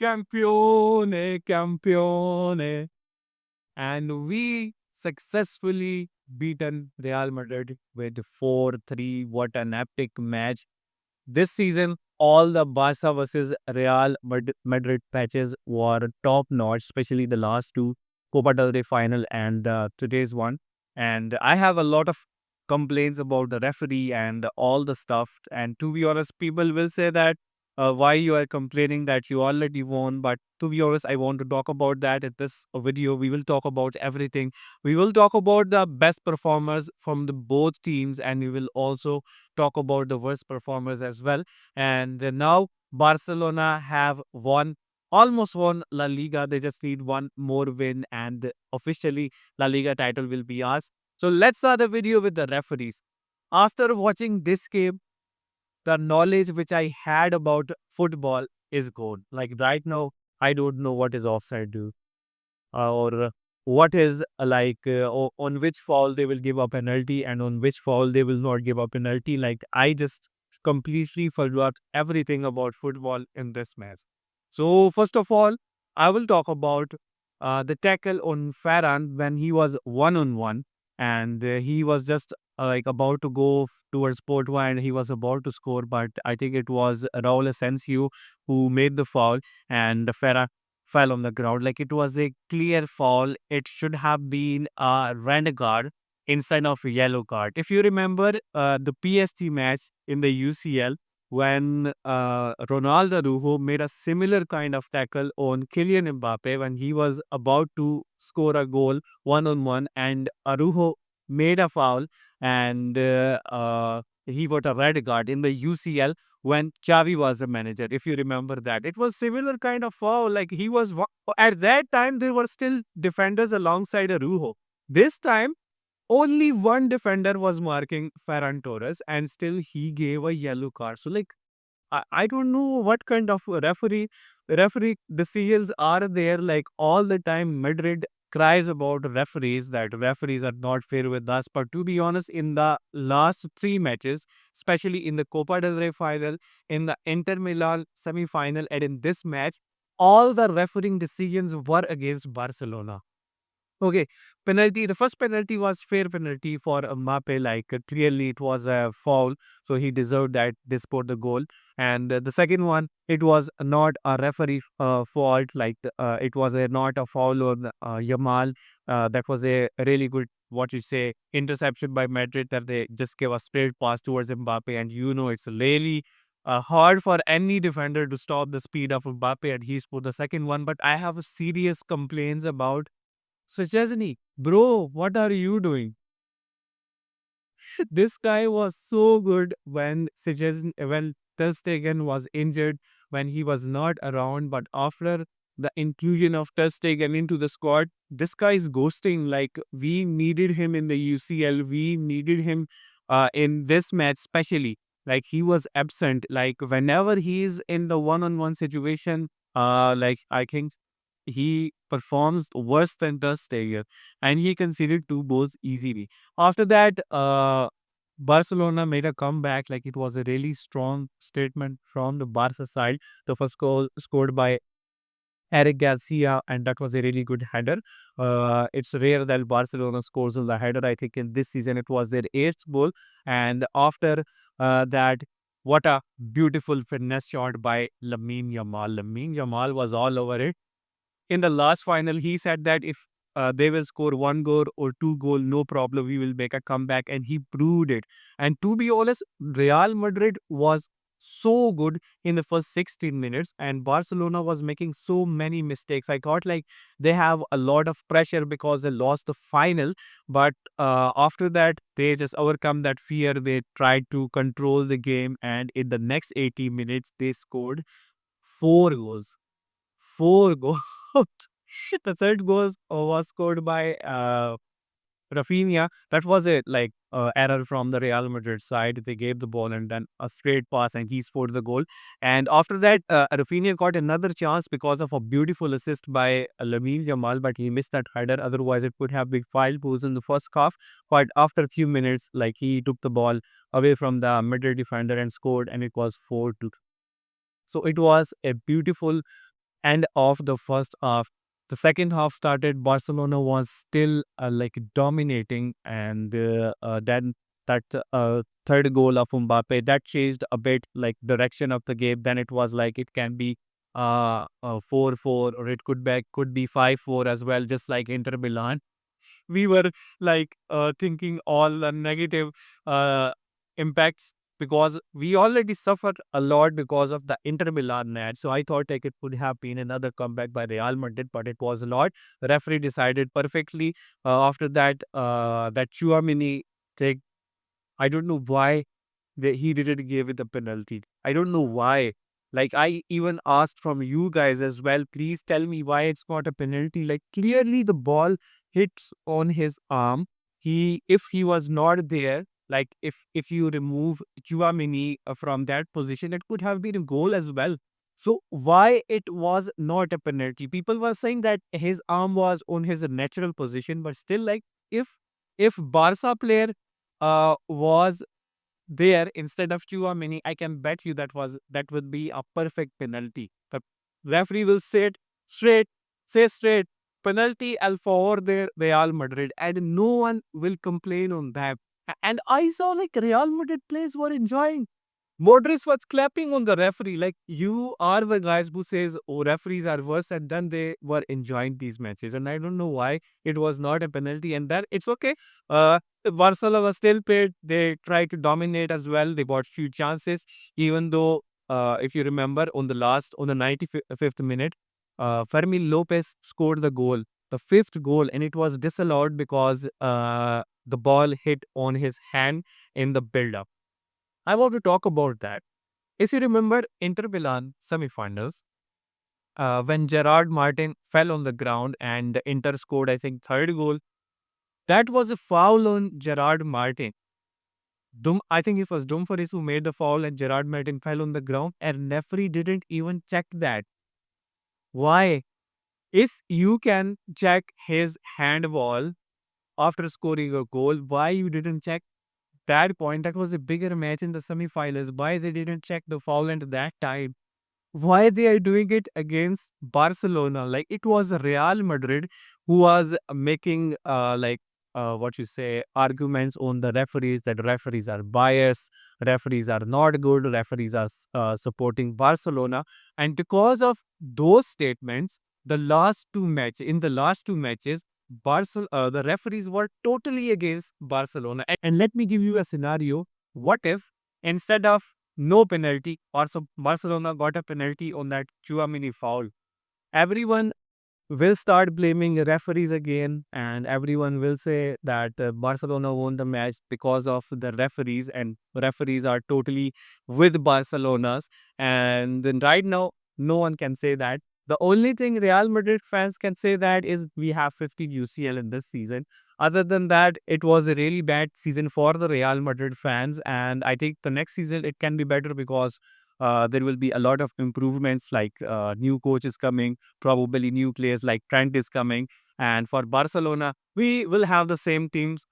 Campione, campione. And we successfully beaten Real Madrid with 4-3. What an epic match. This season, all the Barca versus Madrid matches were top notch, especially the last two, Copa del Rey final and today's one. And I have a lot of complaints about the referee and all the stuff. And to be honest, people will say that why you are complaining that you already won. But to be honest, I want to talk about that in this video. We will talk about everything. We will talk about the best performers from the both teams, and we will also talk about the worst performers as well. And now Barcelona have won, almost won La Liga. They just need one more win, and officially La Liga title will be ours. So let's start the video with the referees. After watching this game, the knowledge which I had about football is gone. Like right now, I don't know what is offside do, or what is on which foul they will give a penalty and on which foul they will not give a penalty. Like I just completely forgot everything about football in this match. So first of all, I will talk about the tackle on Ferran when he was one on one, and he was just like about to go towards Portwa and he was about to score, but I think it was Raul Asensio who made the foul, and Ferran fell on the ground. Like it was a clear foul. It should have been a red card instead of a yellow card. If you remember the PSG match in the UCL, when Ronaldo Araujo made a similar kind of tackle on Kylian Mbappe when he was about to score a goal one on one, and Araujo made a foul, and he got a red card in the UCL when Xavi was the manager. If you remember that, it was similar kind of foul. Like he was at that time there were still defenders alongside Araujo. This time only one defender was marking Ferran Torres, and still he gave a yellow card. So like I don't know what kind of referee decisions are there. Like all the time Madrid cries about referees, that referees are not fair with us. But to be honest, in the last three matches, especially in the Copa del Rey final, in the Inter Milan semi-final, and in this match, all the refereeing decisions were against Barcelona. Okay, penalty. The first penalty was fair penalty for Mbappe. Like clearly, it was a foul, so he deserved that. They scored the goal. And the second one, it was not a referee fault. Like it was not a foul on Yamal. That was a really good, what you say, interception by Madrid, that they just gave a straight pass towards Mbappe. And you know, it's really hard for any defender to stop the speed of Mbappe, and he scored the second one. But I have serious complaints about so Chesney, bro, what are you doing? This guy was so good when when Ter Stegen was injured, when he was not around. But after the inclusion of Ter Stegen into the squad, this guy is ghosting. Like we needed him in the UCL, we needed him in this match especially. Like he was absent. Like whenever he is in the one-on-one situation, like I think he performs worse than Ter Stegen, and he conceded two goals easily. After that, Barcelona made a comeback. Like it was a really strong statement from the Barca side. The first goal scored by Eric Garcia, and that was a really good header. It's rare that Barcelona scores on the header. I think in this season it was their eighth goal. And after that, what a beautiful finesse shot by Lamine Yamal. Lamine Yamal was all over it in the last final. He said that if they will score one goal or two goal, no problem, we will make a comeback, and he proved it. And to be honest, Real Madrid was so good in the first 16 minutes, and Barcelona was making so many mistakes. I thought like they have a lot of pressure because they lost the final, but after that they just overcome that fear. They tried to control the game, and in the next 80 minutes they scored four goals. Four goals. The third goal was scored by Rafinha. That was it, like error from the Real Madrid side. They gave the ball and then a straight pass, and he scored the goal. And after that, Rafinha got another chance because of a beautiful assist by Lamine Jamal, but he missed that header. Otherwise, it could have been 5 goals in the first half. But after a few minutes, like he took the ball away from the Madrid defender and scored, and it was 4-2. So it was a beautiful end of the first half. The second half started, Barcelona was still like dominating, and then that third goal of Mbappe that changed a bit like direction of the game. Then it was like it can be 4-4, or it could be 5-4 as well, just like Inter Milan. We were like thinking all the negative uh, impacts, because we already suffered a lot because of the Inter Milan match. So I thought like it could have been another comeback by Real Madrid, but it was not. The referee decided perfectly. After that, that Chouamini take, I don't know why he didn't give it the penalty. I don't know why. Like I even asked from you guys as well, please tell me why it's not a penalty. Like clearly the ball hits on his arm. If he was not there, like if you remove Chouamini from that position, it could have been a goal as well. So why it was not a penalty? People were saying that his arm was on his natural position, but still, like if Barca player was there instead of Chouameni, I can bet you that would be a perfect penalty. The referee will say straight, penalty al favor de Real Madrid, and no one will complain on that. And I saw like Real Madrid players were enjoying. Modric was clapping on the referee. Like you are the guys who says, "Oh, referees are worse," and then they were enjoying these matches. And I don't know why it was not a penalty. And that it's okay. Barcelona was still paid. They tried to dominate as well. They got few chances, even though if you remember on the 95th minute, Fermin Lopez scored the goal, the fifth goal, and it was disallowed because the ball hit on his hand in the build-up. I want to talk about that. If you remember Inter Milan semi-finals, when Gerard Martin fell on the ground and Inter scored, I think, third goal, that was a foul on Gerard Martin. I think it was Dumfries who made the foul and Gerard Martin fell on the ground and referee didn't even check that. Why? If you can check his handball after scoring a goal, why you didn't check that point? That was a bigger match in the semi-finals. Why they didn't check the foul at that time? Why they are doing it against Barcelona? Like it was Real Madrid who was making what you say arguments on the referees, that referees are biased, referees are not good, referees are supporting Barcelona, and because of those statements, the last two matches, the referees were totally against Barcelona. And let me give you a scenario. What if instead of no penalty, Barcelona got a penalty on that Chouamini foul? Everyone will start blaming referees again, and everyone will say that Barcelona won the match because of the referees, and referees are totally with Barcelona's. And then right now, no one can say that. The only thing Real Madrid fans can say that is we have 15 UCL in this season. Other than that, it was a really bad season for the Real Madrid fans, and I think the next season it can be better because there will be a lot of improvements, like new coaches coming, probably new players like Trent is coming. And for Barcelona, we will have the same teams.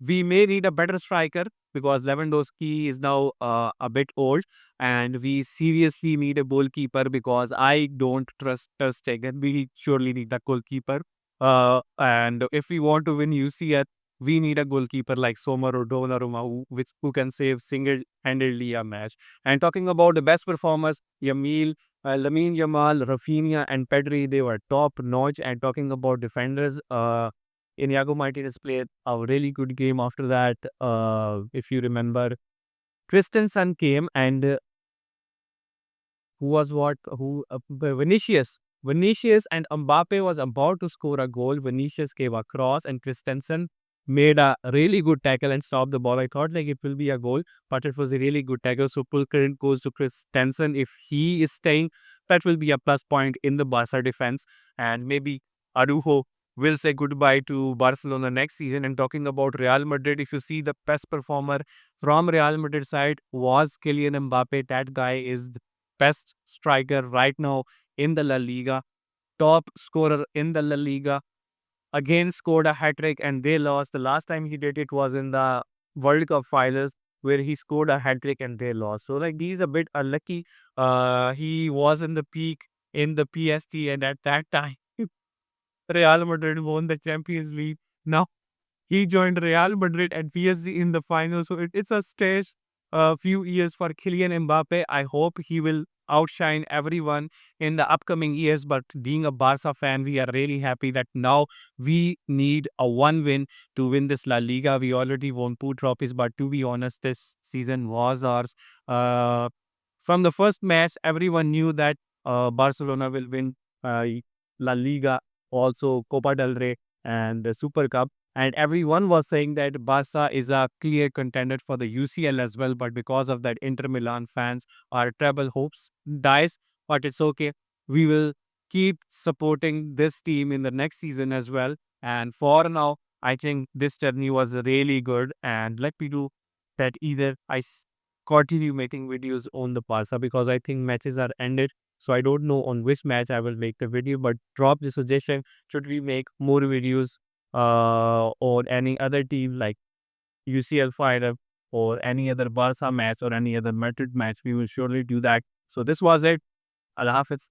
We may need a better striker because Lewandowski is now a bit old, and we seriously need a goalkeeper because I don't trust Ter Stegen. We surely need a goalkeeper. And if we want to win UCL, we need a goalkeeper like Sommer or Donnarumma who can save single-handedly a match. And talking about the best performers, Lamine Yamal, Rafinha, and Pedri, they were top notch. And talking about defenders, Inigo Martinez played a really good game after that. If you remember, Christensen came and who was what who Vinicius and Mbappe was about to score a goal. Vinicius gave a cross and Christensen made a really good tackle and stopped the ball. I thought like it will be a goal, but it was a really good tackle. So full credit goes to Christensen. If he is staying, that will be a plus point in the Barca defense. And maybe Arujo will say goodbye to Barcelona next season. And talking about Real Madrid, if you see the best performer from Real Madrid side was Kylian Mbappe. That guy is best striker right now in the La Liga, top scorer in the La Liga. Again, scored a hat trick and they lost. The last time he did it was in the World Cup finals where he scored a hat trick and they lost. So, like, he's a bit unlucky. He was in the peak in the PSG, and at that time, Real Madrid won the Champions League. Now he joined Real Madrid and PSG in the final. So it's a stage, a few years for Kylian Mbappe. I hope he will outshine everyone in the upcoming years. But being a Barca fan, we are really happy that now we need a one win to win this La Liga. We already won two trophies, but to be honest, this season was ours. Uh, from the first match, everyone knew that Barcelona will win La Liga, also Copa del Rey and the Super Cup, and everyone was saying that Barca is a clear contender for the UCL as well. But because of that, Inter Milan fans, our treble hopes dies. But it's okay. We will keep supporting this team in the next season as well. And for now, I think this journey was really good. And let me do that either continue making videos on the Barca because I think matches are ended. So I don't know on which match I will make the video, but drop the suggestion. Should we make more videos or any other team like UCL Fire or any other Barca match or any other Madrid match? We will surely do that. So this was it. Allah Hafiz.